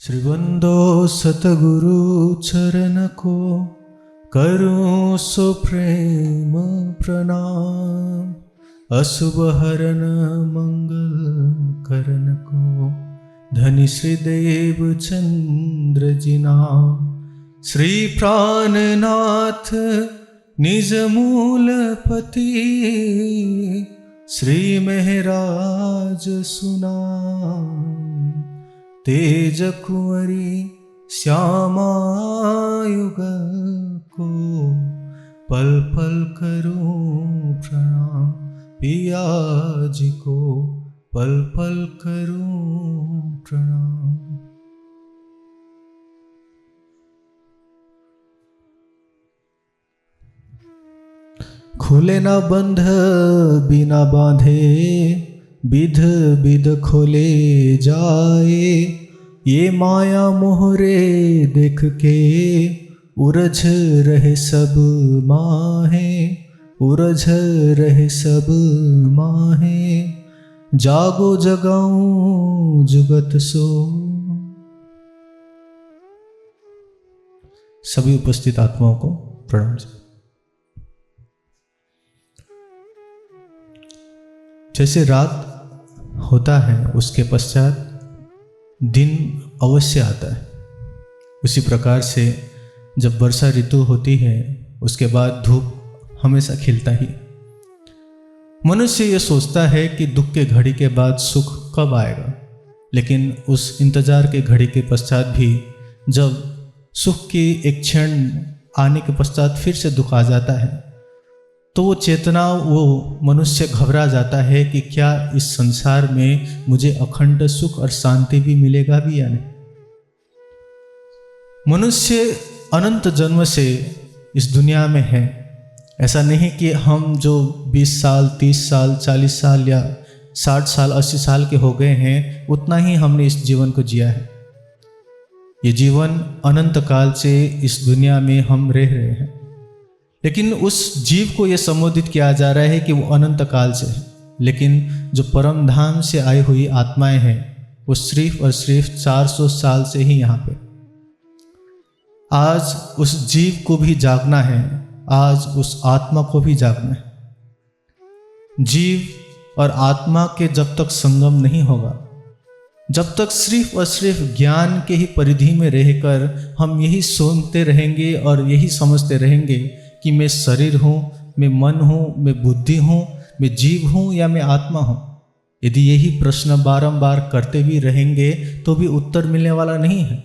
श्रीवंदो सतगुरु चरण को करूं सो प्रेम प्रणाम। अशुभ हरण मंगल करण को धनि श्री देव चंद्र जी नाम। श्री प्राणनाथ निज मूलपति श्री महराज सुनाम। तेज कुंवरी श्यामायुग को पल पल करूं प्रणाम। पिया जी को पल पल करूं प्रणाम। खुले ना बंध बिना बांधे विध विध खोले जाए। ये माया मोहरे देख के उलझ रहे सब माहे, उलझ रहे सब माहे। जागो जगाऊं जुगत सो। सभी उपस्थित आत्माओं को प्रणाम। जैसे रात होता है उसके पश्चात दिन अवश्य आता है, उसी प्रकार से जब वर्षा ऋतु होती है उसके बाद धूप हमेशा खिलता ही। मनुष्य ये सोचता है कि दुख के घड़ी के बाद सुख कब आएगा, लेकिन उस इंतजार के घड़ी के पश्चात भी जब सुख की एक क्षण आने के पश्चात फिर से दुख आ जाता है तो वो चेतना, वो मनुष्य घबरा जाता है कि क्या इस संसार में मुझे अखंड सुख और शांति भी मिलेगा भी या नहीं। मनुष्य अनंत जन्म से इस दुनिया में है। ऐसा नहीं कि हम जो 20 साल 30 साल 40 साल या 60 साल 80 साल के हो गए हैं उतना ही हमने इस जीवन को जिया है। ये जीवन अनंत काल से इस दुनिया में हम रह रहे हैं, लेकिन उस जीव को यह संबोधित किया जा रहा है कि वो अनंत काल से है। लेकिन जो परम धाम से आई हुई आत्माएं हैं वो सिर्फ और सिर्फ 400 साल से ही यहाँ पे। आज उस जीव को भी जागना है, आज उस आत्मा को भी जागना है। जीव और आत्मा के जब तक संगम नहीं होगा, जब तक सिर्फ और सिर्फ ज्ञान के ही परिधि में रहकर हम यही सोचते रहेंगे और यही समझते रहेंगे कि मैं शरीर हूँ, मैं मन हूँ, मैं बुद्धि हूँ, मैं जीव हूँ या मैं आत्मा हूँ। यदि यही प्रश्न बारंबार करते भी रहेंगे तो भी उत्तर मिलने वाला नहीं है,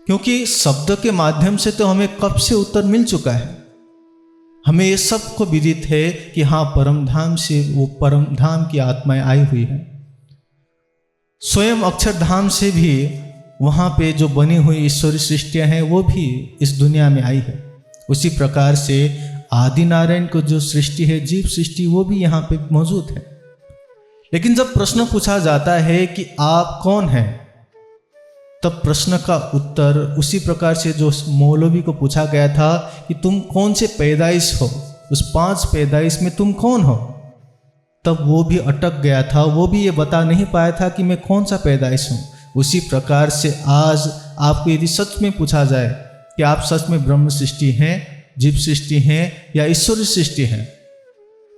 क्योंकि शब्द के माध्यम से तो हमें कब से उत्तर मिल चुका है। हमें ये सबको विदित है कि हाँ, परम धाम से वो परम धाम की आत्माएं आई हुई हैं। स्वयं अक्षरधाम से भी वहाँ पे जो बनी हुई ईश्वरी सृष्टियाँ हैं वो भी इस दुनिया में आई है। उसी प्रकार से आदि नारायण को जो सृष्टि है, जीव सृष्टि, वो भी यहाँ पे मौजूद है। लेकिन जब प्रश्न पूछा जाता है कि आप कौन हैं, तब प्रश्न का उत्तर उसी प्रकार से जो मौलवी को पूछा गया था कि तुम कौन से पैदाइश हो, उस 5 पैदाइश में तुम कौन हो, तब वो भी अटक गया था। वो भी ये बता नहीं पाया था कि मैं कौन सा पैदाइश हूँ। उसी प्रकार से आज आपको यदि सच में पूछा जाए कि आप सच में ब्रह्म सृष्टि हैं, जीव सृष्टि हैं या ईश्वरी सृष्टि हैं,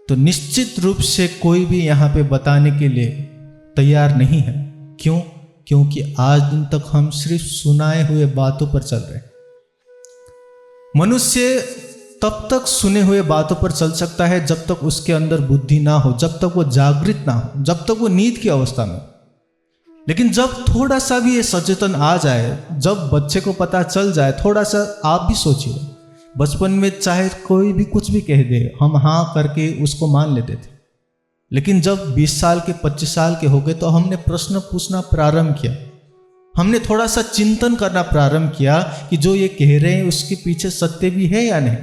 तो निश्चित रूप से कोई भी यहाँ पे बताने के लिए तैयार नहीं है। क्यों? क्योंकि आज दिन तक हम सिर्फ सुनाए हुए बातों पर चल रहे हैं। मनुष्य तब तक सुने हुए बातों पर चल सकता है जब तक उसके अंदर बुद्धि ना हो, जब तक वो जागृत ना हो, जब तक वो नींद की अवस्था में। लेकिन जब थोड़ा सा भी ये सचेतन आ जाए, जब बच्चे को पता चल जाए, थोड़ा सा आप भी सोचिए, बचपन में चाहे कोई भी कुछ भी कह दे, हम हाँ करके उसको मान लेते थे। लेकिन जब 20 साल के 25 साल के हो गए तो हमने प्रश्न पूछना प्रारंभ किया, हमने थोड़ा सा चिंतन करना प्रारंभ किया कि जो ये कह रहे हैं उसके पीछे सत्य भी है या नहीं।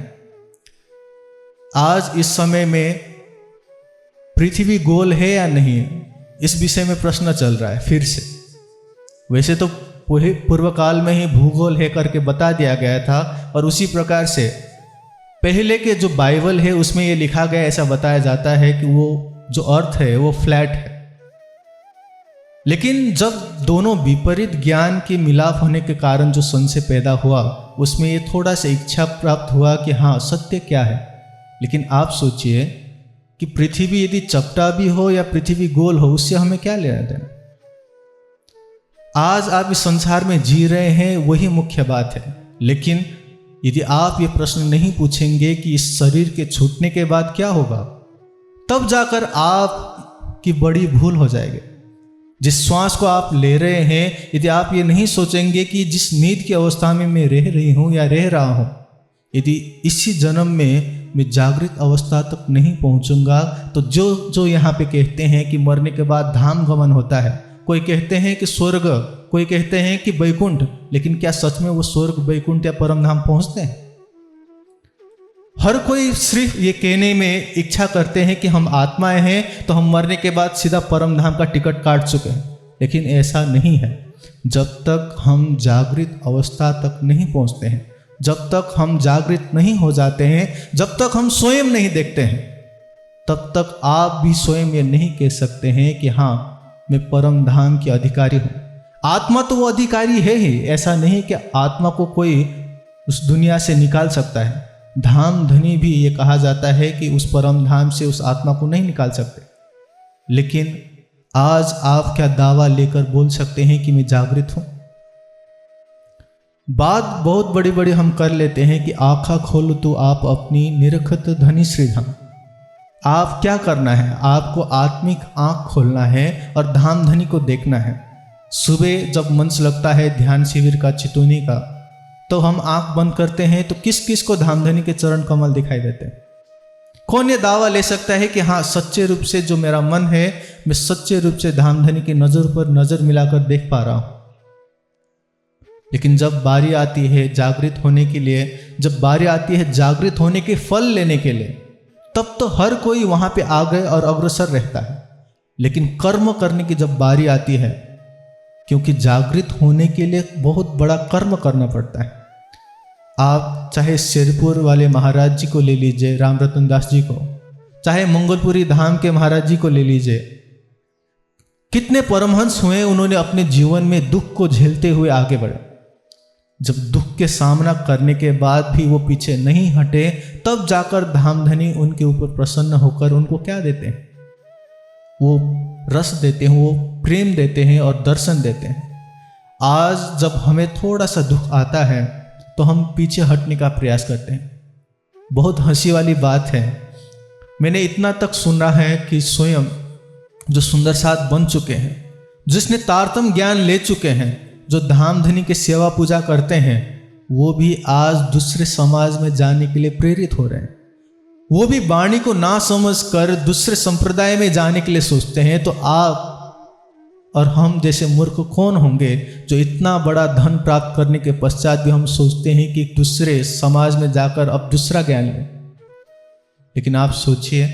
आज इस समय में पृथ्वी गोल है या नहीं है, इस विषय में प्रश्न चल रहा है फिर से। वैसे तो पूर्व काल में ही भूगोल है करके बता दिया गया था, और उसी प्रकार से पहले के जो बाइबल है उसमें ये लिखा गया, ऐसा बताया जाता है कि वो जो अर्थ है वो फ्लैट है। लेकिन जब दोनों विपरीत ज्ञान के मिलाप होने के कारण जो संशय पैदा हुआ, उसमें ये थोड़ा सा इच्छा प्राप्त हुआ कि हाँ सत्य क्या है। लेकिन आप सोचिए कि पृथ्वी यदि चपटा भी हो या पृथ्वी गोल हो, उससे हमें क्या लेना देना। आज आप इस संसार में जी रहे हैं, वही मुख्य बात है। लेकिन यदि आप ये प्रश्न नहीं पूछेंगे कि इस शरीर के छूटने के बाद क्या होगा, तब जाकर आपकी बड़ी भूल हो जाएगी। जिस श्वास को आप ले रहे हैं, यदि आप ये नहीं सोचेंगे कि जिस नींद की अवस्था में मैं रह रही हूँ या रह रहा हूँ, यदि इसी जन्म में मैं जागृत अवस्था तक नहीं पहुँचूंगा, तो जो यहाँ पे कहते हैं कि मरने के बाद धाम गमन होता है, कोई कहते हैं कि स्वर्ग, कोई कहते हैं कि वैकुंठ, लेकिन क्या सच में वो स्वर्ग, वैकुंठ या परम धाम पहुँचते हैं? हर कोई सिर्फ ये कहने में इच्छा करते हैं कि हम आत्माएं हैं, तो हम मरने के बाद सीधा परम धाम का टिकट काट चुके हैं। लेकिन ऐसा नहीं है। जब तक हम जागृत अवस्था तक नहीं पहुंचते हैं, जब तक हम जागृत नहीं हो जाते हैं, जब तक हम स्वयं नहीं देखते हैं, तब तक आप भी स्वयं ये नहीं कह सकते हैं कि हाँ मैं परम धाम के अधिकारी हूँ। आत्मा तो वो अधिकारी है ही, ऐसा नहीं कि आत्मा को कोई उस दुनिया से निकाल सकता है। धाम धनी भी ये कहा जाता है कि उस परम धाम से उस आत्मा को नहीं निकाल सकते। लेकिन आज आप क्या दावा लेकर बोल सकते हैं कि मैं जागृत हूं? बात बहुत बड़ी बड़ी हम कर लेते हैं कि आँखा खोलो तो आप अपनी निरखत धनी श्रीधाम। आप क्या करना है? आपको आत्मिक आंख खोलना है और धाम धनी को देखना है। सुबह जब मंच लगता है ध्यान शिविर का, चितौनी का, तो हम आंख बंद करते हैं तो किस किस को धामधनी के चरण कमल दिखाई देते हैं? कौन ये दावा ले सकता है कि हाँ सच्चे रूप से जो मेरा मन है, मैं सच्चे रूप से धामधनी की नजर पर नजर मिलाकर देख पा रहा हूं? लेकिन जब बारी आती है जागृत होने के लिए, जब बारी आती है जागृत होने के फल लेने के लिए, तब तो हर कोई वहां पे आगे और अग्रसर रहता है। लेकिन कर्म करने की जब बारी आती है, क्योंकि जागृत होने के लिए बहुत बड़ा कर्म करना पड़ता है। आप चाहे शेरपुर वाले महाराज जी को ले लीजिए, राम रतन दास जी को, चाहे मंगलपुरी धाम के महाराज जी को ले लीजिए, कितने परमहंस हुए, उन्होंने अपने जीवन में दुख को झेलते हुए आगे बढ़े। जब दुख के सामना करने के बाद भी वो पीछे नहीं हटे, तब जाकर धामधनी उनके ऊपर प्रसन्न होकर उनको क्या देते हैं? वो रस देते हैं, वो प्रेम देते हैं और दर्शन देते हैं। आज जब हमें थोड़ा सा दुख आता है तो हम पीछे हटने का प्रयास करते हैं। बहुत हंसी वाली बात है, मैंने इतना तक सुना है कि स्वयं जो सुंदर साथ बन चुके हैं, जिसने तारतम ज्ञान ले चुके हैं, जो धामधनी के सेवा पूजा करते हैं, वो भी आज दूसरे समाज में जाने के लिए प्रेरित हो रहे हैं। वो भी वाणी को ना समझकर दूसरे संप्रदाय में जाने के लिए सोचते हैं। तो आप और हम जैसे मूर्ख कौन होंगे जो इतना बड़ा धन प्राप्त करने के पश्चात भी हम सोचते हैं कि दूसरे समाज में जाकर अब दूसरा ज्ञान लें। लेकिन आप सोचिए,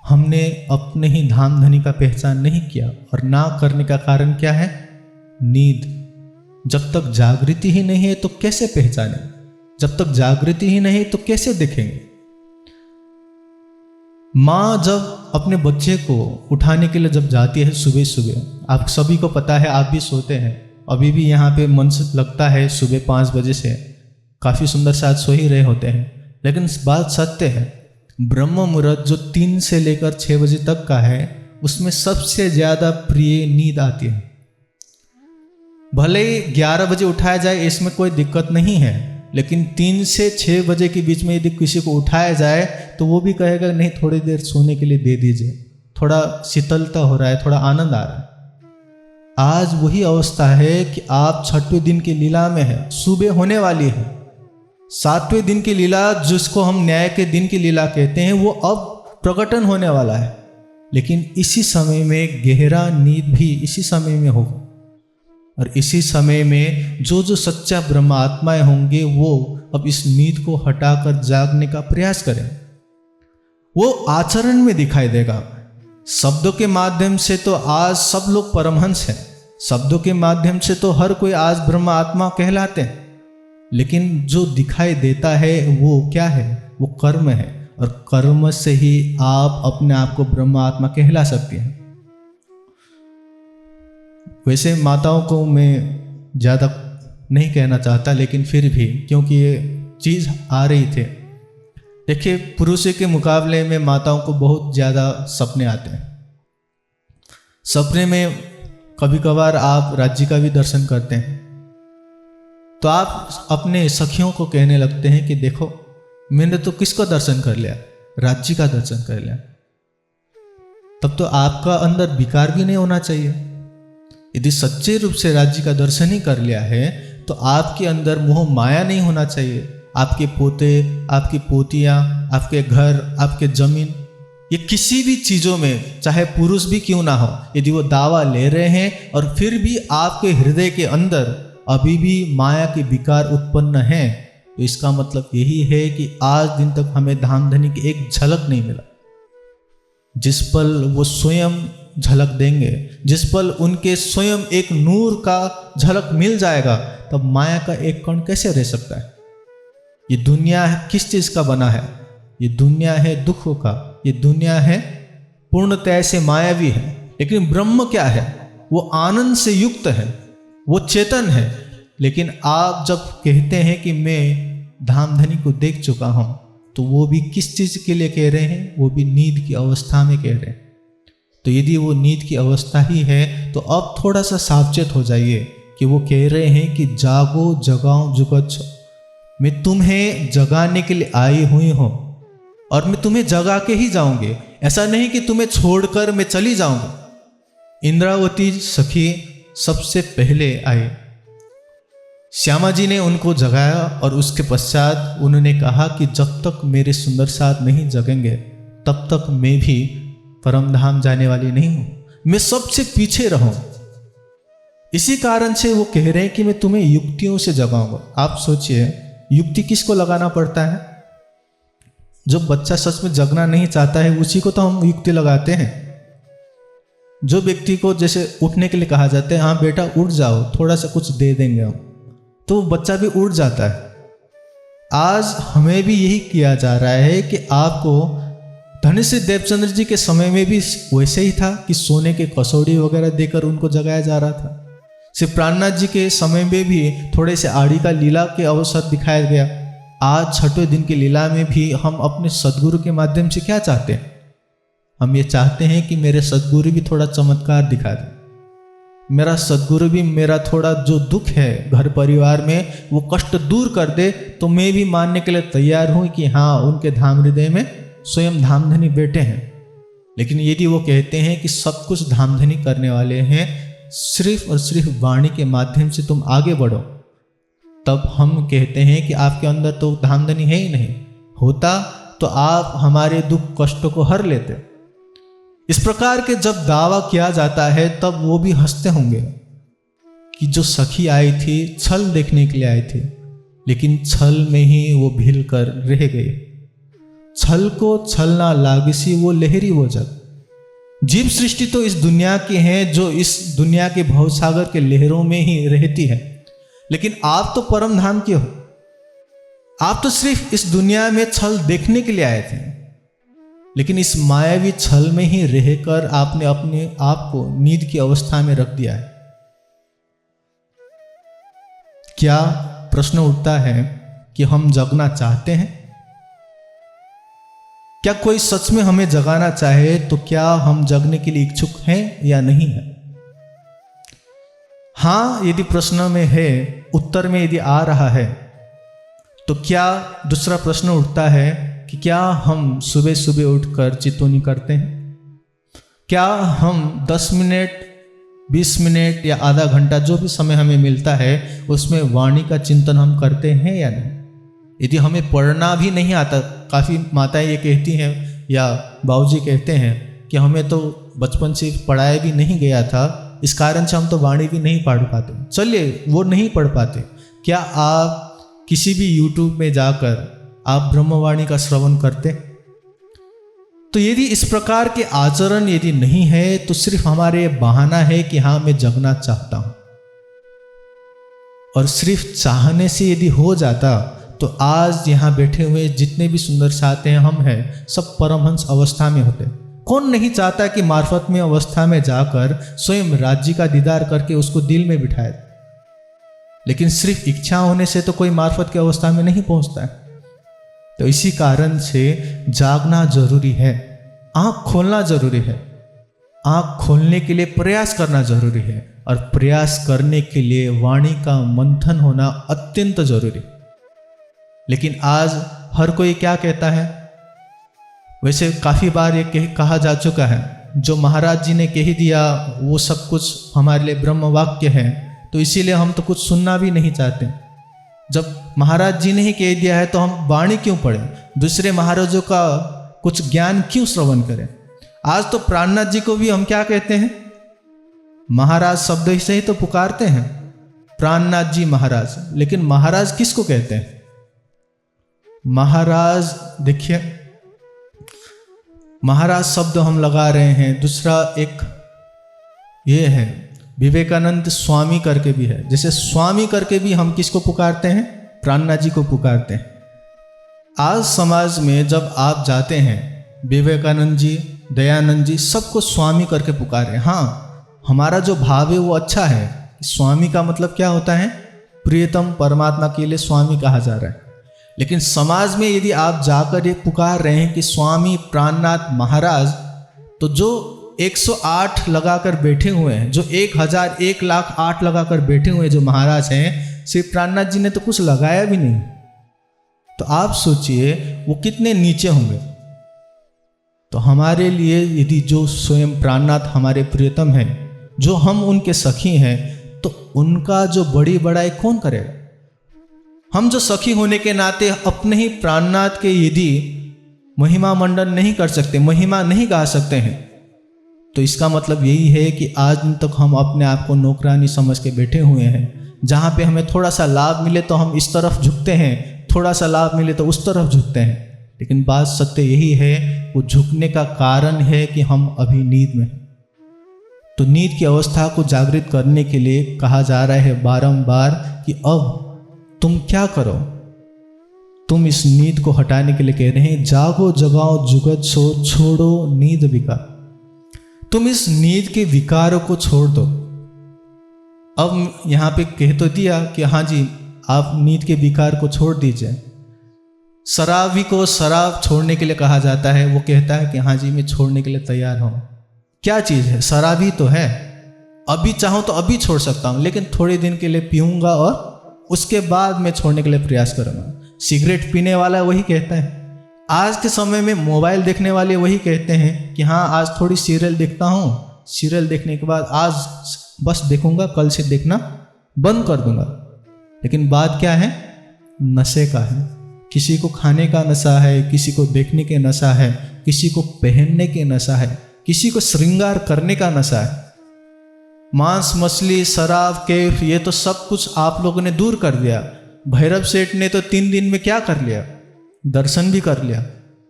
हमने अपने ही धामधनी का पहचान नहीं किया, और ना करने का कारण क्या है? नींद। जब तक जागृति ही नहीं है तो कैसे पहचाने? जब तक जागृति ही नहीं तो कैसे देखेंगे? माँ जब अपने बच्चे को उठाने के लिए जब जाती है सुबह सुबह, आप सभी को पता है, आप भी सोते हैं, अभी भी यहाँ पे मंच लगता है सुबह 5 बजे से, काफ़ी सुंदर साथ सो ही रहे होते हैं। लेकिन बात सत्य है, ब्रह्म मुहूर्त जो 3 से लेकर 6 बजे तक का है, उसमें सबसे ज़्यादा प्रिय नींद आती है। भले 11 बजे उठाया जाए, इसमें कोई दिक्कत नहीं है, लेकिन 3 से 6 बजे के बीच में यदि किसी को उठाया जाए तो वो भी कहेगा नहीं, थोड़ी देर सोने के लिए दे दीजिए, थोड़ा शीतलता हो रहा है, थोड़ा आनंद आ रहा है। आज वही अवस्था है कि आप 6वें दिन की लीला में है, सुबह होने वाली है। 7वें दिन की लीला, जिसको हम न्याय के दिन की लीला कहते हैं, वो अब प्रकटन होने वाला है। लेकिन इसी समय में गहरा नींद भी इसी समय में होगा, और इसी समय में जो सच्चा ब्रह्म आत्माएं होंगे वो अब इस नींद को हटाकर जागने का प्रयास करें। वो आचरण में दिखाई देगा। शब्दों के माध्यम से तो आज सब लोग परमहंस हैं, शब्दों के माध्यम से तो हर कोई आज ब्रह्म आत्मा कहलाते हैं, लेकिन जो दिखाई देता है वो क्या है? वो कर्म है, और कर्म से ही आप अपने आप को ब्रह्म आत्मा कहला सकते हैं। वैसे माताओं को मैं ज़्यादा नहीं कहना चाहता, लेकिन फिर भी क्योंकि ये चीज़ आ रही थी। देखिए, पुरुषों के मुकाबले में माताओं को बहुत ज़्यादा सपने आते हैं। सपने में कभी कभार आप राज्य का भी दर्शन करते हैं, तो आप अपने सखियों को कहने लगते हैं कि देखो, मैंने तो किसका दर्शन कर लिया, राज्य का दर्शन कर लिया। तब तो आपका अंदर विकार भी नहीं होना चाहिए। यदि सच्चे रूप से राज्य का दर्शन ही कर लिया है तो आपके अंदर मोह माया नहीं होना चाहिए। आपके पोते, आपकी पोतियाँ, आपके घर, आपके जमीन, ये किसी भी चीज़ों में, चाहे पुरुष भी क्यों ना हो, यदि वो दावा ले रहे हैं और फिर भी आपके हृदय के अंदर अभी भी माया के विकार उत्पन्न हैं, तो इसका मतलब यही है कि आज दिन तक हमें धाम धनी की एक झलक नहीं मिला। जिस पल वो स्वयं झलक देंगे, जिस पल उनके स्वयं एक नूर का झलक मिल जाएगा, तब माया का एक कण कैसे रह सकता है। ये दुनिया किस चीज़ का बना है? ये दुनिया है दुखों का, ये दुनिया है पूर्णतः से मायावी है। लेकिन ब्रह्म क्या है? वो आनंद से युक्त है, वो चेतन है। लेकिन आप जब कहते हैं कि मैं धामधनी को देख चुका हूँ, तो वो भी किस चीज़ के लिए कह रहे हैं? वो भी नींद की अवस्था में कह रहे हैं। तो यदि वो नींद की अवस्था ही है तो अब थोड़ा सा सावचेत हो जाइए कि वो कह रहे हैं कि जागो जगाओ जुगत, मैं तुम्हें जगाने के लिए आई हुई हूँ और मैं तुम्हें जगा के ही जाऊंगी। ऐसा नहीं कि तुम्हें छोड़कर मैं चली जाऊंगी। इंद्रावती सखी सबसे पहले आई। श्यामा जी ने उनको जगाया और उसके पश्चात उन्होंने कहा कि जब तक मेरे सुंदर साथ नहीं जगेंगे तब तक मैं भी परमधाम जाने वाली नहीं हूं, मैं सबसे पीछे रहूं। इसी कारण से वो कह रहे हैं कि मैं तुम्हें युक्तियों से जगाऊंगा। आप सोचिए, युक्ति किसको लगाना पड़ता है? जो बच्चा सच में जगना नहीं चाहता है उसी को तो हम युक्ति लगाते हैं। जो व्यक्ति को जैसे उठने के लिए कहा जाता है, हाँ बेटा उठ जाओ, थोड़ा सा कुछ दे देंगे हम, तो बच्चा भी उठ जाता है। आज हमें भी यही किया जा रहा है कि आपको धनुषी देवचंद्र जी के समय में भी वैसे ही था कि सोने के कसौड़ी वगैरह देकर उनको जगाया जा रहा था। श्री प्राणनाथ जी के समय में भी थोड़े से आड़ी का लीला के अवसर दिखाया गया। आज छठवें दिन की लीला में भी हम अपने सदगुरु के माध्यम से क्या चाहते हैं? हम ये चाहते हैं कि मेरे सदगुरु भी थोड़ा चमत्कार दिखा दें, मेरा सदगुरु भी मेरा थोड़ा जो दुख है घर परिवार में वो कष्ट दूर कर दे, तो मैं भी मानने के लिए तैयार हूँ कि हाँ उनके धाम हृदय में स्वयं धामधनी बैठे हैं। लेकिन यदि वो कहते हैं कि सब कुछ धामधनी करने वाले हैं, सिर्फ और सिर्फ वाणी के माध्यम से तुम आगे बढ़ो, तब हम कहते हैं कि आपके अंदर तो धामधनी है ही नहीं। होता तो आप हमारे दुख कष्टों को हर लेते। इस प्रकार के जब दावा किया जाता है तब वो भी हंसते होंगे कि जो सखी आई थी छल देखने के लिए आई थी, लेकिन छल में ही वो भिल कर रह गए। छल को छल ना लागिसी वो लहरी वो जग। जीव सृष्टि तो इस दुनिया की है जो इस दुनिया के भवसागर के लहरों में ही रहती है, लेकिन आप तो परम धाम के हो। आप तो सिर्फ इस दुनिया में छल देखने के लिए आए थे, लेकिन इस मायावी छल में ही रहकर आपने अपने आप को नींद की अवस्था में रख दिया है। क्या प्रश्न उठता है कि हम जगना चाहते हैं? क्या कोई सच में हमें जगाना चाहे तो क्या हम जगने के लिए इच्छुक हैं या नहीं है? हाँ, यदि प्रश्न में है, उत्तर में यदि आ रहा है, तो क्या दूसरा प्रश्न उठता है कि क्या हम सुबह सुबह उठकर चितौनी करते हैं? क्या हम 10 मिनट 20 मिनट या आधा घंटा जो भी समय हमें मिलता है उसमें वाणी का चिंतन हम करते हैं या नहीं? यदि हमें पढ़ना भी नहीं आता, काफ़ी माताएं ये कहती हैं या बाबूजी कहते हैं कि हमें तो बचपन से पढ़ाया भी नहीं गया था, इस कारण से हम तो वाणी भी नहीं पढ़ पाते। चलिए वो नहीं पढ़ पाते, क्या आप किसी भी YouTube में जाकर आप ब्रह्मवाणी का श्रवण करते? तो यदि इस प्रकार के आचरण यदि नहीं है तो सिर्फ हमारे बहाना है कि हाँ मैं जगना चाहता हूं। और सिर्फ चाहने से यदि हो जाता तो आज यहाँ बैठे हुए जितने भी सुंदर साथी हैं हम हैं सब परमहंस अवस्था में होते। कौन नहीं चाहता कि मार्फत में अवस्था में जाकर स्वयं राज्य का दीदार करके उसको दिल में बिठाए, लेकिन सिर्फ इच्छा होने से तो कोई मार्फत की अवस्था में नहीं पहुंचता है। तो इसी कारण से जागना जरूरी है, आंख खोलना जरूरी है। आंख खोलने के लिए प्रयास करना जरूरी है, और प्रयास करने के लिए वाणी का मंथन होना अत्यंत जरूरी। लेकिन आज हर कोई क्या कहता है, वैसे काफ़ी बार ये कहा जा चुका है, जो महाराज जी ने कह दिया वो सब कुछ हमारे लिए ब्रह्म वाक्य है, तो इसीलिए हम तो कुछ सुनना भी नहीं चाहते। जब महाराज जी ने ही कह दिया है तो हम वाणी क्यों पढ़ें, दूसरे महाराजों का कुछ ज्ञान क्यों श्रवण करें। आज तो प्राणनाथ जी को भी हम क्या कहते हैं, महाराज शब्द से ही तो पुकारते हैं, प्राणनाथ जी महाराज। लेकिन महाराज किसको कहते हैं? महाराज देखिए, महाराज शब्द हम लगा रहे हैं, दूसरा एक ये है विवेकानंद स्वामी करके भी है। जैसे स्वामी करके भी हम किसको पुकारते हैं, प्राणनाथ जी को पुकारते हैं। आज समाज में जब आप जाते हैं, विवेकानंद जी, दयानंद जी, सबको स्वामी करके पुकारे। हाँ, हमारा जो भाव है वो अच्छा है। स्वामी का मतलब क्या होता है, प्रियतम परमात्मा के लिए स्वामी कहा जा रहा है। लेकिन समाज में यदि आप जाकर ये पुकार रहे हैं कि स्वामी प्राणनाथ महाराज, तो जो 108 लगाकर बैठे हुए हैं, जो 1000 1,08 लगाकर बैठे हुए जो महाराज हैं, श्री प्राणनाथ जी ने तो कुछ लगाया भी नहीं। तो आप सोचिए वो कितने नीचे होंगे। तो हमारे लिए यदि जो स्वयं प्राणनाथ हमारे प्रियतम हैं, जो हम उनके सखी हैं, तो उनका जो बड़ी बड़ाई कौन करेगा। हम जो सखी होने के नाते अपने ही प्राणनाथ के यदि महिमा मंडन नहीं कर सकते, महिमा नहीं गा सकते हैं, तो इसका मतलब यही है कि आज तक हम अपने आप को नौकरानी समझ के बैठे हुए हैं। जहाँ पे हमें थोड़ा सा लाभ मिले तो हम इस तरफ झुकते हैं, थोड़ा सा लाभ मिले तो उस तरफ झुकते हैं। लेकिन बात सत्य यही है, वो झुकने का कारण है कि हम अभी नींद में हैं। तो नींद की अवस्था को जागृत करने के लिए कहा जा रहा है बारंबार कि अब तुम क्या करो, तुम इस नींद को हटाने के लिए कह रहे हैं, जागो जगाओ जुगत सो, छोड़ो नींद विकार। तुम इस नींद के विकारों को छोड़ दो। अब यहाँ पे कह तो दिया कि हाँ जी आप नींद के विकार को छोड़ दीजिए। शराबी को शराब छोड़ने के लिए कहा जाता है, वो कहता है कि हाँ जी मैं छोड़ने के लिए तैयार हूँ। क्या चीज़ है, शराबी तो है, अभी चाहूँ तो अभी छोड़ सकता हूँ, लेकिन थोड़े दिन के लिए पीऊँगा और उसके बाद मैं छोड़ने के लिए प्रयास करूँगा। सिगरेट पीने वाला वही कहता है, आज के समय में मोबाइल देखने वाले वही कहते हैं कि हाँ आज थोड़ी सीरियल देखता हूँ, सीरियल देखने के बाद आज बस देखूँगा, कल से देखना बंद कर दूँगा। लेकिन बात क्या है, नशे का है। किसी को खाने का नशा है, किसी को देखने के नशा है, किसी को पहनने के नशा है, किसी को श्रृंगार करने का नशा है। मांस मछली शराब कैफ ये तो सब कुछ आप लोगों ने दूर कर दिया। भैरव सेठ ने तो 3 दिन में क्या कर लिया, दर्शन भी कर लिया।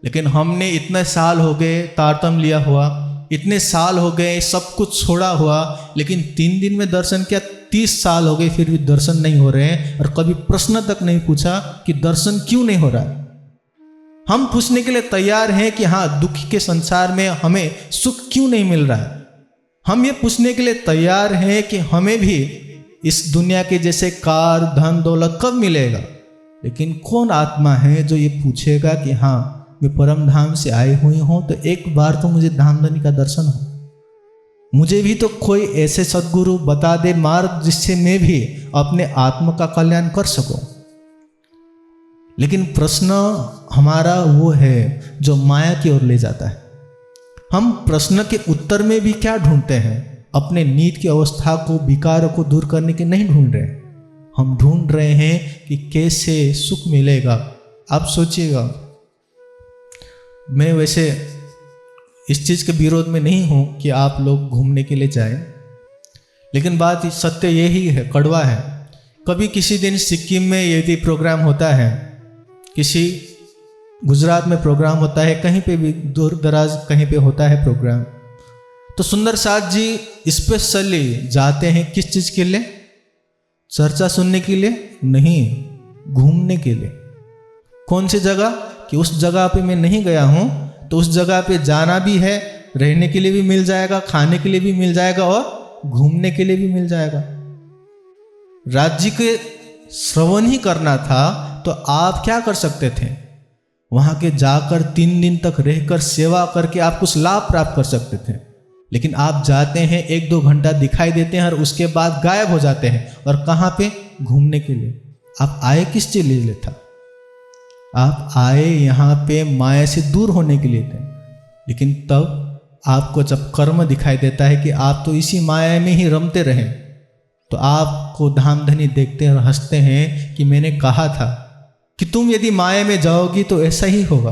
लेकिन हमने इतने साल हो गए तारतम लिया हुआ, इतने साल हो गए सब कुछ छोड़ा हुआ, लेकिन 3 दिन में दर्शन क्या, 30 साल हो गए फिर भी दर्शन नहीं हो रहे हैं। और कभी प्रश्न तक नहीं पूछा कि दर्शन क्यों नहीं हो रहा है। हम पूछने के लिए तैयार हैं कि हाँ दुख के संसार में हमें सुख क्यों नहीं मिल रहा है। हम ये पूछने के लिए तैयार हैं कि हमें भी इस दुनिया के जैसे कार धन दौलत कब मिलेगा। लेकिन कौन आत्मा है जो ये पूछेगा कि हाँ मैं परम धाम से आई हुई हूँ तो एक बार तो मुझे धामधनी का दर्शन हो, मुझे भी तो कोई ऐसे सद्गुरु बता दे मार्ग जिससे मैं भी अपने आत्मा का कल्याण कर सकूं। लेकिन प्रश्न हमारा वो है जो माया की ओर ले जाता है। हम प्रश्न के उत्तर में भी क्या ढूंढते हैं, अपने नींद की अवस्था को विकारों को दूर करने के नहीं ढूंढ रहे, हम ढूंढ रहे हैं कि कैसे सुख मिलेगा। आप सोचिएगा, मैं वैसे इस चीज़ के विरोध में नहीं हूँ कि आप लोग घूमने के लिए जाएं, लेकिन बात सत्य यही है, कड़वा है। कभी किसी दिन सिक्किम में यदि प्रोग्राम होता है, किसी गुजरात में प्रोग्राम होता है, कहीं पे भी दूर दराज कहीं पे होता है प्रोग्राम, तो सुंदर साथ जी स्पेशली जाते हैं किस चीज़ के लिए, चर्चा सुनने के लिए नहीं, घूमने के लिए। कौन सी जगह, कि उस जगह पे मैं नहीं गया हूँ तो उस जगह पे जाना भी है रहने के लिए भी मिल जाएगा, खाने के लिए भी मिल जाएगा और घूमने के लिए भी मिल जाएगा। राज्य के श्रवण ही करना था तो आप क्या कर सकते थे? वहां के जाकर 3 दिन तक रहकर सेवा करके आप कुछ लाभ प्राप्त कर सकते थे। लेकिन आप जाते हैं, 1-2 घंटा दिखाई देते हैं और उसके बाद गायब हो जाते हैं। और कहाँ पे? घूमने के लिए। आप आए किस चीज के लिए था? आप आए यहाँ पे माया से दूर होने के लिए थे। लेकिन तब आपको जब कर्म दिखाई देता है कि आप तो इसी माया में ही रमते रहे, तो आपको धाम धनी देखते हैं और हंसते हैं कि मैंने कहा था कि तुम यदि माया में जाओगी तो ऐसा ही होगा।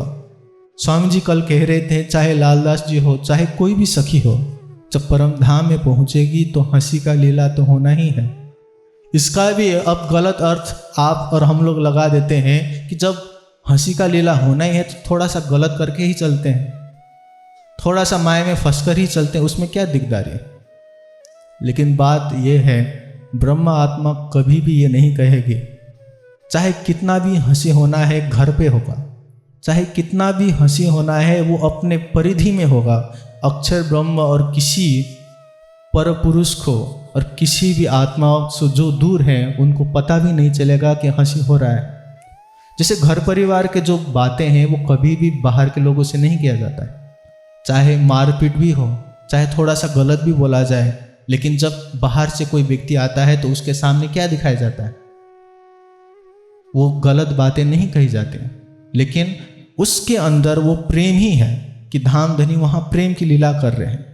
स्वामी जी कल कह रहे थे, चाहे लालदास जी हो, चाहे कोई भी सखी हो, जब परम धाम में पहुंचेगी तो हंसी का लीला तो होना ही है। इसका भी अब गलत अर्थ आप और हम लोग लगा देते हैं कि जब हंसी का लीला होना ही है तो थोड़ा सा गलत करके ही चलते हैं, थोड़ा सा माया में फंसकर ही चलते हैं, उसमें क्या दिकदारी। लेकिन बात यह है, ब्रह्म आत्मा कभी भी ये नहीं कहेगी चाहे कितना भी हंसी होना है घर पे होगा, चाहे कितना भी हंसी होना है वो अपने परिधि में होगा। अक्षर ब्रह्म और किसी पर पुरुष को और किसी भी आत्मा से जो दूर है उनको पता भी नहीं चलेगा कि हंसी हो रहा है। जैसे घर परिवार के जो बातें हैं वो कभी भी बाहर के लोगों से नहीं किया जाता है, चाहे मारपीट भी हो, चाहे थोड़ा सा गलत भी बोला जाए, लेकिन जब बाहर से कोई व्यक्ति आता है तो उसके सामने क्या दिखाया जाता है? वो गलत बातें नहीं कही जाती, लेकिन उसके अंदर वो प्रेम ही है कि धाम धनी वहाँ प्रेम की लीला कर रहे हैं।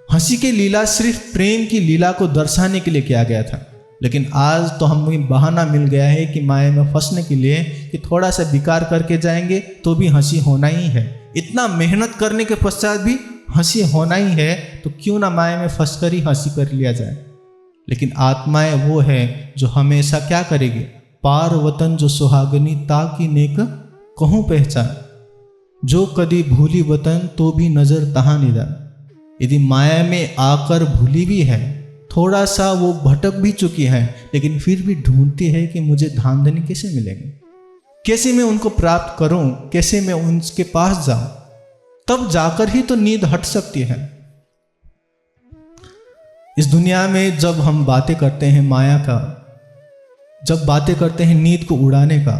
हंसी की लीला सिर्फ प्रेम की लीला को दर्शाने के लिए किया गया था, लेकिन आज तो हमें बहाना मिल गया है कि माया में फंसने के लिए कि थोड़ा सा विकार करके जाएंगे तो भी हंसी होना ही है। इतना मेहनत करने के पश्चात भी हंसी होना ही है, तो क्यों ना माया में फंस कर ही हंसी कर लिया जाए। लेकिन आत्माएं वो है जो हमेशा क्या करेगी? पार वतन जो सुहागनी ताकि नेक कहूँ पहचान, जो कदी भूली वतन तो भी नजर तहाँ निदान। यदि माया में आकर भूली भी है, थोड़ा सा वो भटक भी चुकी है, लेकिन फिर भी ढूंढती है कि मुझे धाम धनी कैसे मिलेंगे, कैसे मैं उनको प्राप्त करूं, कैसे मैं उनके पास जाऊं, तब जाकर ही तो नींद हट सकती है। इस दुनिया में जब हम बातें करते हैं माया का, जब बातें करते हैं नींद को उड़ाने का,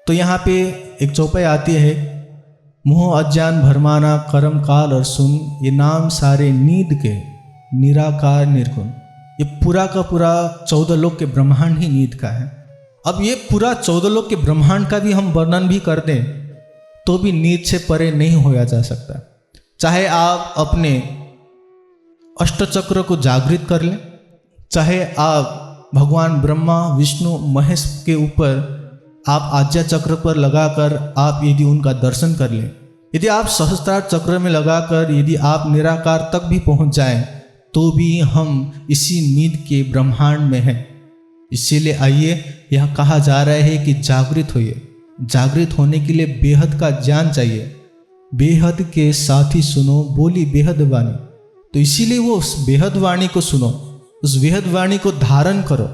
तो यहाँ पे एक चौपाई आती है, मोह अज्ञान भरमाना कर्म काल और सुन, ये नाम सारे नींद के निराकार निर्गुण। ये पूरा का पूरा 14 लोक के ब्रह्मांड ही नींद का है। अब ये पूरा 14 लोक के ब्रह्मांड का भी हम वर्णन भी कर दें तो भी नींद से परे नहीं होया जा सकता। चाहे आप अपने अष्टचक्र को जागृत कर लें, चाहे आप भगवान ब्रह्मा विष्णु महेश के ऊपर आप आज्ञा चक्र पर लगाकर आप यदि उनका दर्शन कर लें, यदि आप सहस्त्रार चक्र में लगाकर यदि आप निराकार तक भी पहुंच जाएं, तो भी हम इसी नींद के ब्रह्मांड में हैं। इसीलिए आइए यह कहा जा रहा है कि जागृत होइए। जागृत होने के लिए बेहद का ज्ञान चाहिए। बेहद के साथ ही सुनो बोली बेहद वाणी, तो इसीलिए वो उस बेहद वाणी को सुनो, उस बेहद वाणी को धारण करो।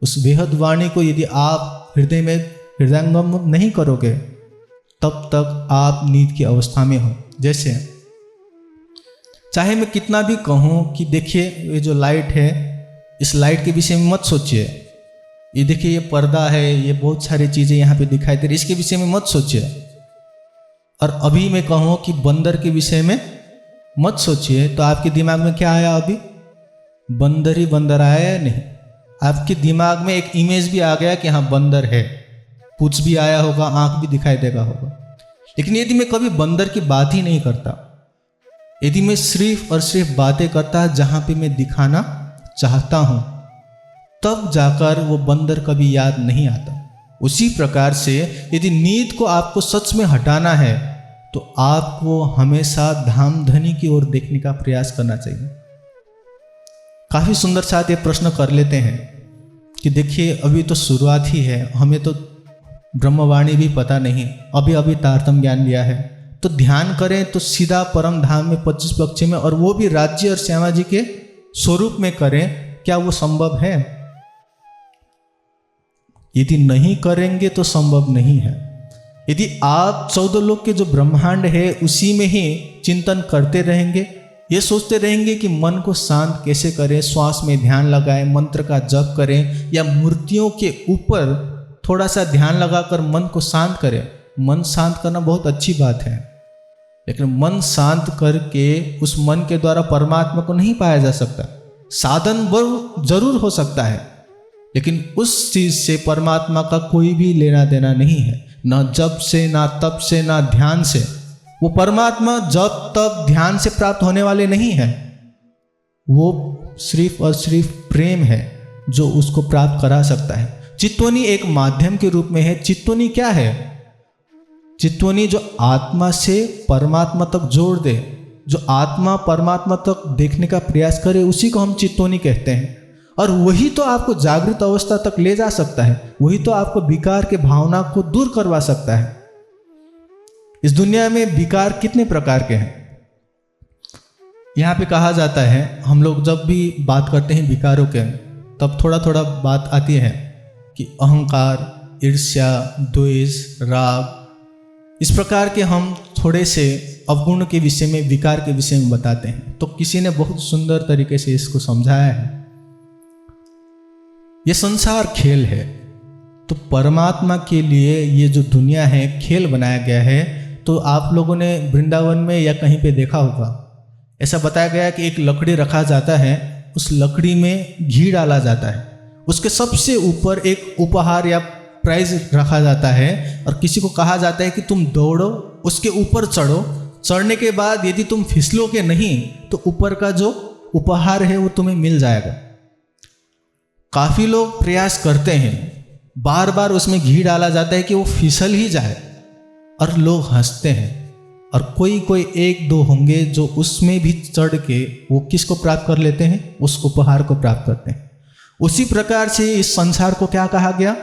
उस बेहद वाणी को यदि आप हृदय में हृदयंगम नहीं करोगे, तब तक आप नींद की अवस्था में हो। जैसे चाहे मैं कितना भी कहूँ कि देखिए ये जो लाइट है, इस लाइट के विषय में मत सोचिए, ये देखिए ये पर्दा है, ये बहुत सारी चीज़ें यहाँ पे दिखाई दे रही, इसके विषय में मत सोचिए। और अभी मैं कहूँ कि बंदर के विषय में मत सोचिए, तो आपके दिमाग में क्या आया? अभी बंदर ही बंदर आया या नहीं? आपके दिमाग में एक इमेज भी आ गया कि हाँ बंदर है, पूंछ भी आया होगा, आंख भी दिखाई देगा होगा। लेकिन यदि मैं कभी बंदर की बात ही नहीं करता, यदि मैं सिर्फ और सिर्फ बातें करता जहां पे मैं दिखाना चाहता हूं, तब जाकर वो बंदर कभी याद नहीं आता। उसी प्रकार से यदि नींद को आपको सच में हटाना है, तो आपको हमेशा धाम धनी की ओर देखने का प्रयास करना चाहिए। काफी सुंदर साथ ये प्रश्न कर लेते हैं कि देखिए अभी तो शुरुआत ही है, हमें तो ब्रह्मवाणी भी पता नहीं, अभी अभी तारतम ज्ञान लिया है, तो ध्यान करें तो सीधा परम धाम में 25 पक्ष में, और वो भी राज्य और श्यामा जी के स्वरूप में करें। क्या वो संभव है? यदि नहीं करेंगे तो संभव नहीं है। यदि आप 14 लोक के जो ब्रह्मांड है उसी में ही चिंतन करते रहेंगे, ये सोचते रहेंगे कि मन को शांत कैसे करें, श्वास में ध्यान लगाएं, मंत्र का जप करें या मूर्तियों के ऊपर थोड़ा सा ध्यान लगाकर मन को शांत करें। मन शांत करना बहुत अच्छी बात है, लेकिन मन शांत करके उस मन के द्वारा परमात्मा को नहीं पाया जा सकता। साधन जरूर हो सकता है, लेकिन उस चीज से परमात्मा का कोई भी लेना देना नहीं है, ना जप से, ना तप से, ना ध्यान से। वो परमात्मा जप तप ध्यान से प्राप्त होने वाले नहीं है। वो सिर्फ और सिर्फ प्रेम है जो उसको प्राप्त करा सकता है। चित्तवनी एक माध्यम के रूप में है। चित्तवनी क्या है? चित्तवनी जो आत्मा से परमात्मा तक जोड़ दे, जो आत्मा परमात्मा तक देखने का प्रयास करे, उसी को हम चित्तवनी कहते हैं। और वही तो आपको जागृत अवस्था तक ले जा सकता है, वही तो आपको विकार के भावना को दूर करवा सकता है। इस दुनिया में विकार कितने प्रकार के हैं? यहाँ पे कहा जाता है, हम लोग जब भी बात करते हैं विकारों के, तब थोड़ा थोड़ा बात आती है कि अहंकार, ईर्ष्या, द्वेष, राग, इस प्रकार के हम थोड़े से अवगुण के विषय में, विकार के विषय में बताते हैं। तो किसी ने बहुत सुंदर तरीके से इसको समझाया है। ये संसार खेल है, तो परमात्मा के लिए ये जो दुनिया है खेल बनाया गया है। तो आप लोगों ने वृंदावन में या कहीं पे देखा होगा, ऐसा बताया गया कि एक लकड़ी रखा जाता है, उस लकड़ी में घी डाला जाता है, उसके सबसे ऊपर एक उपहार या प्राइज रखा जाता है और किसी को कहा जाता है कि तुम दौड़ो, उसके ऊपर चढ़ो, चढ़ने के बाद यदि तुम फिसलोगे नहीं तो ऊपर का जो उपहार है वो तुम्हें मिल जाएगा। काफ़ी लोग प्रयास करते हैं, बार बार उसमें घी डाला जाता है कि वो फिसल ही जाए, और लोग हंसते हैं। और कोई कोई एक दो होंगे जो उसमें भी चढ़ के वो किसको प्राप्त कर लेते हैं? उस उपहार को प्राप्त करते हैं। उसी प्रकार से इस संसार को क्या कहा गया?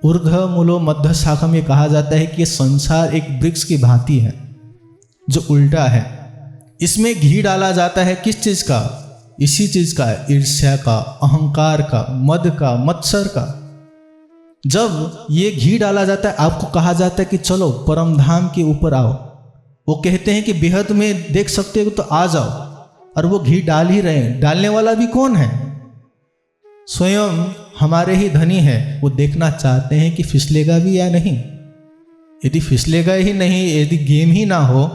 ऊर्ध्व मूलो मध्य शाखा में कहा जाता है कि ये संसार एक वृक्ष की भांति है जो उल्टा है। इसमें घी डाला जाता है किस चीज का? इसी चीज का, ईर्ष्या का, अहंकार का, मद का, मत्सर का। जब ये घी डाला जाता है, आपको कहा जाता है कि चलो परम धाम के ऊपर आओ। वो कहते हैं कि बेहद में देख सकते हो तो आ जाओ, और वो घी डाल ही रहे हैं। डालने वाला भी कौन है? स्वयं हमारे ही धनी है। वो देखना चाहते हैं कि फिसलेगा भी या नहीं। यदि फिसलेगा ही नहीं, यदि गेम ही ना हो,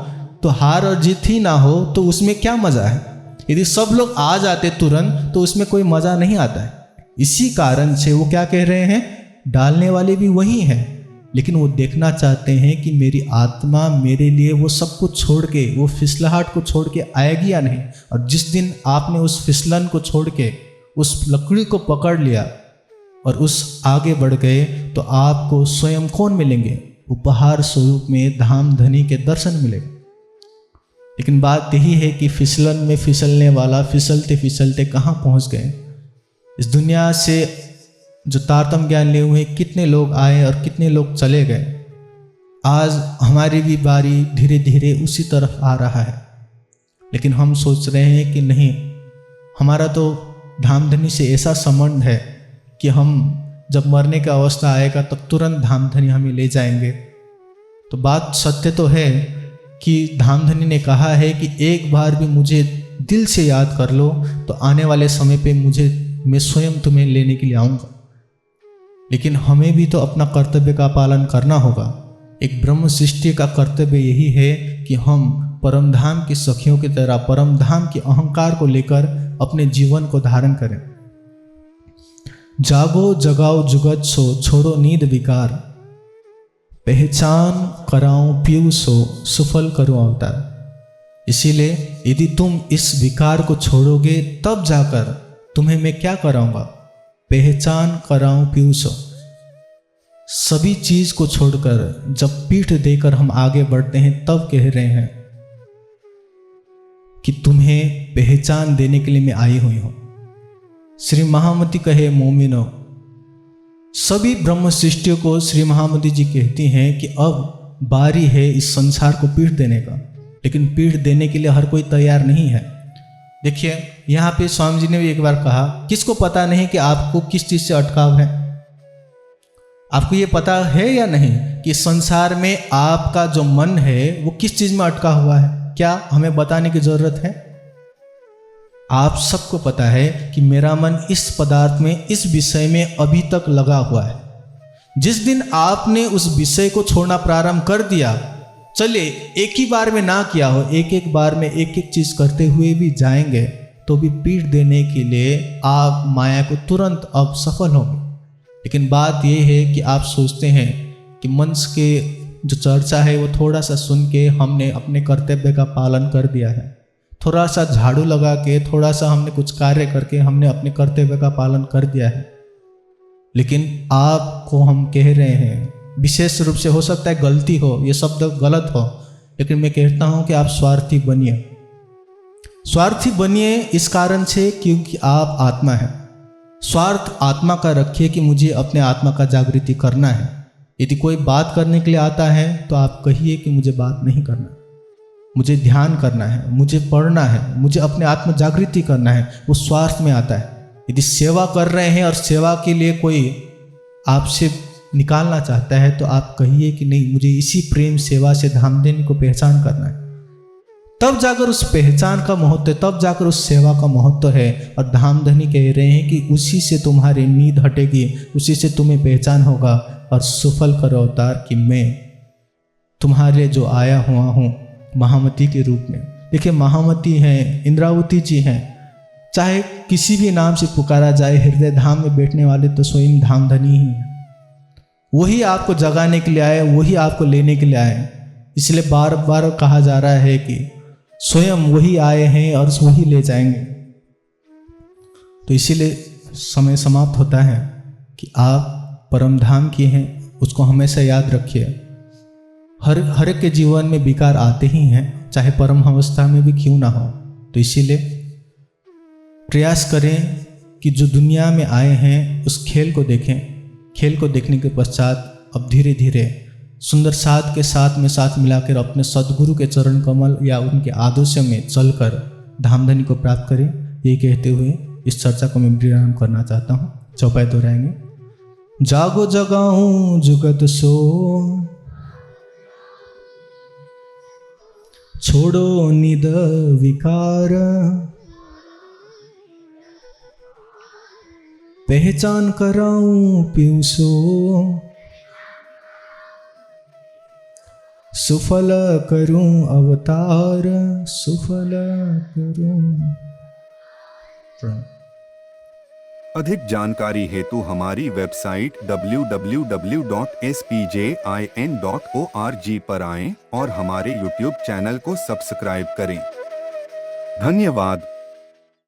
तो हार और जीत ही ना हो, तो उसमें क्या मजा है? यदि सब लोग आ जाते तुरंत तो उसमें कोई मजा नहीं आता है। इसी कारण से वो क्या कह रहे हैं? डालने वाले भी वही हैं, लेकिन वो देखना चाहते हैं कि मेरी आत्मा मेरे लिए वो सब कुछ छोड़ के, वो फिसलहाट को छोड़ के आएगी या नहीं। और जिस दिन आपने उस फिसलन को छोड़ के उस लकड़ी को पकड़ लिया और उस आगे बढ़ गए, तो आपको स्वयं कौन मिलेंगे? उपहार स्वरूप में धाम धनी के दर्शन मिलेंगे। लेकिन बात यही है कि फिसलन में फिसलने वाला फिसलते फिसलते कहाँ पहुँच गए। इस दुनिया से जो तारतम्य ज्ञान लिए हुए कितने लोग आए और कितने लोग चले गए। आज हमारी भी बारी धीरे धीरे उसी तरफ आ रहा है, लेकिन हम सोच रहे हैं कि नहीं, हमारा तो धामधनी से ऐसा संबंध है कि हम जब मरने का अवस्था आएगा तब तुरंत धामधनी हमें ले जाएंगे। तो बात सत्य तो है कि धामधनी ने कहा है कि एक बार भी मुझे दिल से याद कर लो, तो आने वाले समय पे मैं स्वयं तुम्हें लेने के लिए आऊँगा। लेकिन हमें भी तो अपना कर्तव्य का पालन करना होगा। एक ब्रह्म सृष्टि का कर्तव्य यही है कि हम परमधाम की सखियों की तरह परमधाम के अहंकार को लेकर अपने जीवन को धारण करें। जागो जगाओ जुगत सो, छोड़ो नींद विकार, पहचान कराऊं पीऊ सो, सुफल करूं अवतार। इसीलिए यदि तुम इस विकार को छोड़ोगे तब जाकर तुम्हें मैं क्या कराऊंगा? पहचान कराऊं पीऊ सो। सभी चीज को छोड़कर जब पीठ देकर हम आगे बढ़ते हैं तब कह रहे हैं कि तुम्हें पहचान देने के लिए मैं आई हुई हूं। श्री महामती कहे मोमिनो, सभी ब्रह्म सृष्टियों को श्री महामती जी कहती हैं कि अब बारी है इस संसार को पीठ देने का, लेकिन पीठ देने के लिए हर कोई तैयार नहीं है। देखिए यहाँ पे स्वामी जी ने भी एक बार कहा, किसको पता नहीं कि आपको किस चीज से अटकाव है? आपको ये पता है या नहीं कि संसार में आपका जो मन है वो किस चीज में अटका हुआ है? क्या हमें बताने की जरूरत है? आप सबको पता है कि मेरा मन इस पदार्थ में, इस विषय में अभी तक लगा हुआ है। जिस दिन आपने उस विषय को छोड़ना प्रारंभ कर दिया, चलिए एक ही बार में ना किया हो, एक एक बार में एक एक चीज करते हुए भी जाएंगे तो भी पीठ देने के लिए आप माया को तुरंत अब सफल होंगे। लेकिन बात यह है कि आप सोचते हैं कि मंच के जो चर्चा है वो थोड़ा सा सुन के हमने अपने कर्तव्य का पालन कर दिया है, थोड़ा सा झाड़ू लगा के, थोड़ा सा हमने कुछ कार्य करके हमने अपने कर्तव्य का पालन कर दिया है। लेकिन आपको हम कह रहे हैं, विशेष रूप से हो सकता है गलती हो, ये शब्द गलत हो, लेकिन मैं कहता हूं कि आप स्वार्थी बनिए। स्वार्थी बनिए इस कारण से क्योंकि आप आत्मा है। स्वार्थ आत्मा का रखिए कि मुझे अपने आत्मा का जागृति करना है। यदि कोई बात करने के लिए आता है तो आप कहिए कि मुझे बात नहीं करना, मुझे ध्यान करना है, मुझे पढ़ना है, मुझे अपने आत्म जागृति करना है। वो स्वार्थ में आता है। यदि सेवा कर रहे हैं और सेवा के लिए कोई आपसे निकालना चाहता है तो आप कहिए कि नहीं, मुझे इसी प्रेम सेवा से धामधनी को पहचान करना है। तब जाकर उस पहचान का महत्व है, तब जाकर उस सेवा का महत्व है। और धामधनी कह रहे हैं कि उसी से तुम्हारी नींद हटेगी, उसी से तुम्हें पहचान होगा और सफल करो अवतार कि मैं तुम्हारे जो आया हुआ हूँ महामती के रूप में। देखिए, महामती हैं, इंद्रावती जी हैं, चाहे किसी भी नाम से पुकारा जाए, हृदय धाम में बैठने वाले तो स्वयं धामधनी ही हैं। वही आपको जगाने के लिए आए, वही आपको लेने के लिए आए। इसलिए बार बार कहा जा रहा है कि स्वयं वही आए हैं और वही ले जाएंगे। तो इसीलिए समय समाप्त होता है कि आप परम धाम की हैं, उसको हमेशा याद रखिए। हर एक के जीवन में विकार आते ही हैं, चाहे परम अवस्था में भी क्यों ना हो। तो इसीलिए प्रयास करें कि जो दुनिया में आए हैं उस खेल को देखें। खेल को देखने के पश्चात अब धीरे धीरे सुंदर साथ के साथ में साथ मिलाकर अपने सद्गुरु के चरण कमल या उनके आदर्शों में चलकर धामधनी को प्राप्त करें। ये कहते हुए इस चर्चा को मैं विराम करना चाहता हूँ। चौपाई दोहराएंगे। जागो जगाऊं जुगत सो, छोड़ो निद विकार, पहचान कराऊं पियूसो, सुफल करूं अवतार, सुफल करूं। अधिक जानकारी हेतु हमारी वेबसाइट www.spjin.org पर आएं और हमारे YouTube चैनल को सब्सक्राइब करें। धन्यवाद।